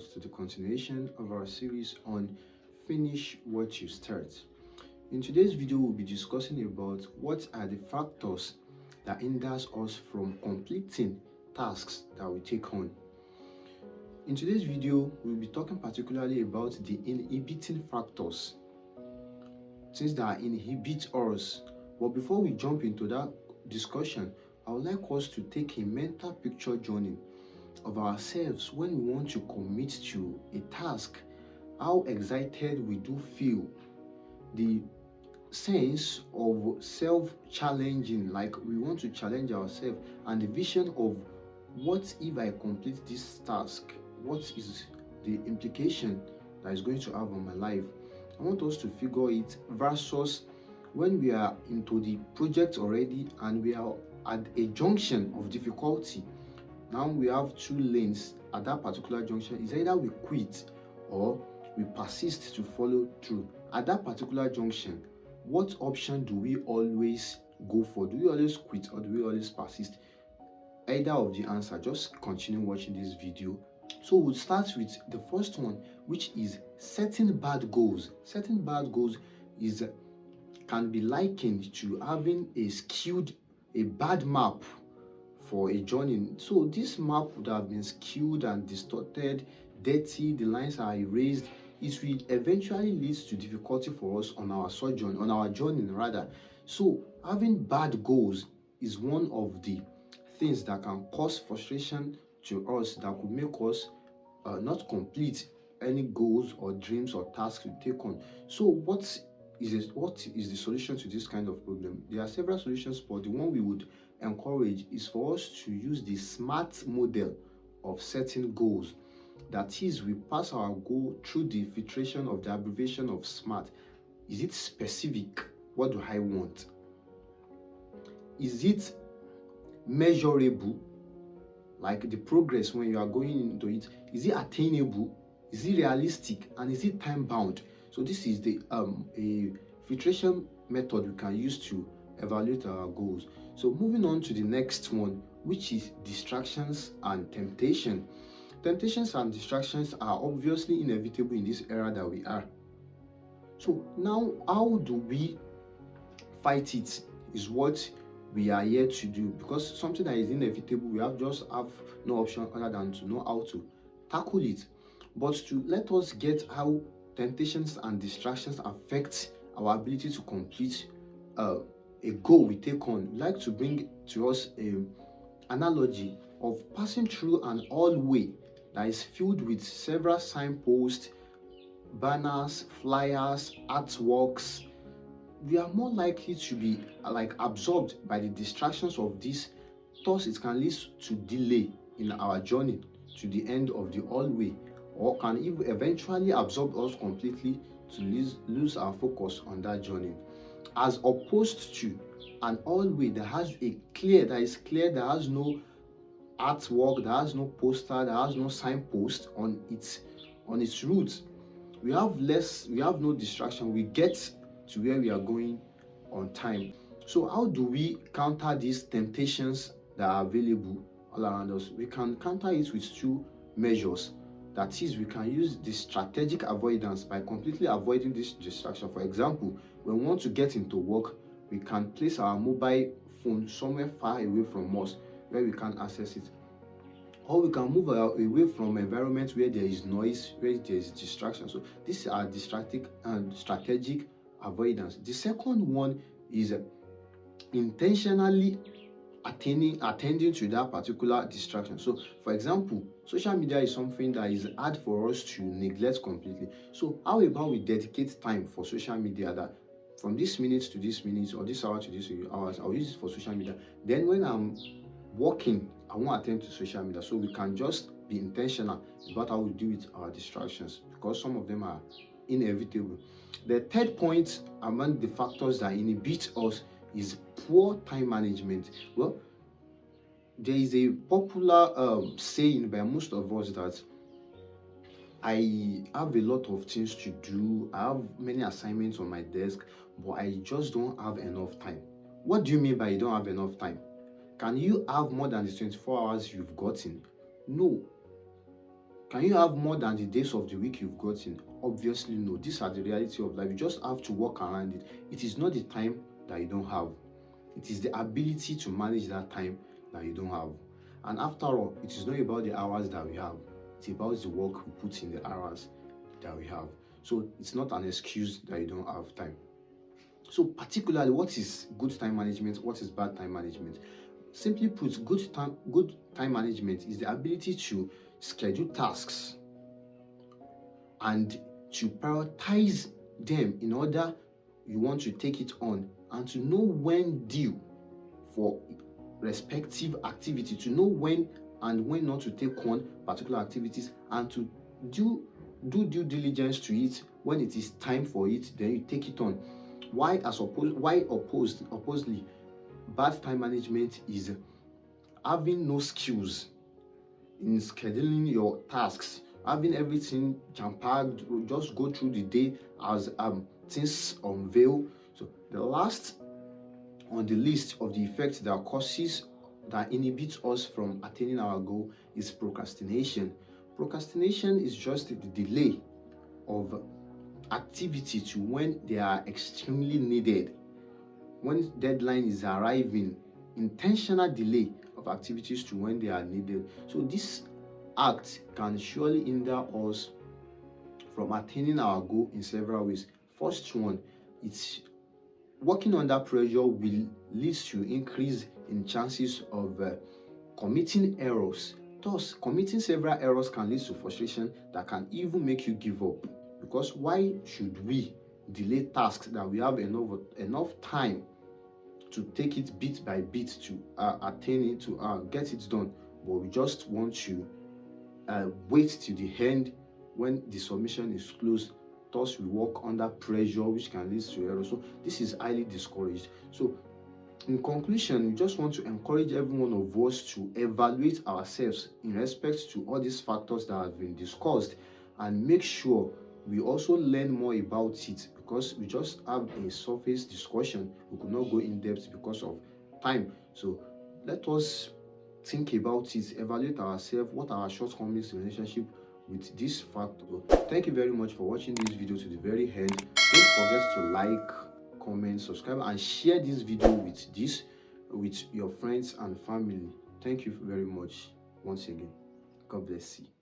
forward to the continuation of our series on Finish What You Start. In today's video, we'll be discussing about what are the factors that hinders us from completing tasks that we take on. In today's video, we'll be talking particularly about the inhibiting factors, things that inhibit us. But before we jump into that discussion, I would like us to take a mental picture journey of ourselves when we want to commit to a task, how excited we do feel, the sense of self-challenging, like we want to challenge ourselves, and the vision of what if I complete this task, what is the implication that is going to have on my life. I want us to figure it versus when we are into the project already and we are at a junction of difficulty. Now we have two lanes at that particular junction. Is either we quit or we persist to follow through. At that particular junction, what option do we always go for? Do we always quit or do we always persist? Either of the answer. Just continue watching this video. So we'll start with the first one, which is setting bad goals. Setting bad goals can be likened to having a bad map for a journey. So this map would have been skewed and distorted, dirty, the lines are erased. It will eventually lead to difficulty for us on our sojourn, on our journey rather. So having bad goals is one of the things that can cause frustration to us, that could make us not complete any goals or dreams or tasks we take on. So what is the solution to this kind of problem? There are several solutions, but the one we would encourage is for us to use the SMART model of setting goals. That is, we pass our goal through the filtration of the abbreviation of SMART. Is it specific? What do I want? Is it measurable? Like the progress when you are going into it, is it attainable? Is it realistic? And is it time bound? So this is the a filtration method we can use to evaluate our goals. So moving on to the next one, which is distractions and temptation. Temptations and distractions are obviously inevitable in this era that we are. So now, how do we fight it is what we are here to do, because something that is inevitable, we have no option other than to know how to tackle it. But to let us get how temptations and distractions affect our ability to complete a goal we take on, we'd like to bring to us an analogy of passing through an hallway that is filled with several signposts, banners, flyers, artworks. We are more likely to be absorbed by the distractions of this, thus it can lead to delay in our journey to the end of the hallway, or can even eventually absorb us completely to lose our focus on that journey, as opposed to an hallway that is clear, that has no artwork, that has no poster, that has no signpost on its route. We have no distraction. We get to where we are going on time. So how do we counter these temptations that are available all around us? We can counter it with two measures. That is, we can use the strategic avoidance by completely avoiding this distraction. For example, when we want to get into work, we can place our mobile phone somewhere far away from us where we can access it. Or we can move away from environment where there is noise, where there is distraction. So these are strategic avoidance. The second one is intentionally attending to that particular distraction. So for example, social media is something that is hard for us to neglect completely. So how about we dedicate time for social media, that from this minute to this minute, or this hour to this hours, I'll use it for social media. Then when I'm working, I won't attend to social media. So we can just be intentional about how we deal with our distractions, because some of them are inevitable. The third point among the factors that inhibit us is poor time management. Well, there is a popular saying by most of us that I have a lot of things to do, I have many assignments on my desk, but I just don't have enough time. What do you mean by you don't have enough time? Can you have more than the 24 hours you've gotten? No. Can you have more than the days of the week you've gotten? Obviously no. These are the reality of life. You just have to work around it. It is not the time that you don't have. It is the ability to manage that time that you don't have. And after all, it is not about the hours that we have. It's about the work we put in the hours that we have. So it's not an excuse that you don't have time. So particularly, what is good time management? What is bad time management? Simply put, good time management is the ability to schedule tasks and to prioritize them in order you want to take it on, and to know when due for respective activity, to know when and when not to take on particular activities, and to do due diligence to it. When it is time for it, then you take it on. Opposely, bad time management is having no skills in scheduling your tasks, having everything jam-packed, just go through the day as things unveil. So the last on the list of the effects that inhibit us from attaining our goal is procrastination. Procrastination is just the delay of activity to when they are extremely needed. When deadline is arriving, intentional delay of activities to when they are needed. So this act can surely hinder us from attaining our goal in several ways. First one, it's working under pressure will lead to increase in chances of committing errors. Thus, committing several errors can lead to frustration that can even make you give up. Because why should we delay tasks that we have enough time to take it bit by bit to attain it, to get it done, but we just want to wait till the end when the submission is closed? Thus, we work under pressure, which can lead to error. So this is highly discouraged. So in conclusion, we just want to encourage every one of us to evaluate ourselves in respect to all these factors that have been discussed, and make sure we also learn more about it, because we just have a surface discussion. We could not go in depth because of time. So let us think about it, evaluate ourselves, what are our shortcomings in relationship with this factor. Thank you very much for watching this video to the very end. Don't forget to like, comment, subscribe, and share this video with your friends and family. Thank you very much once again. God bless you.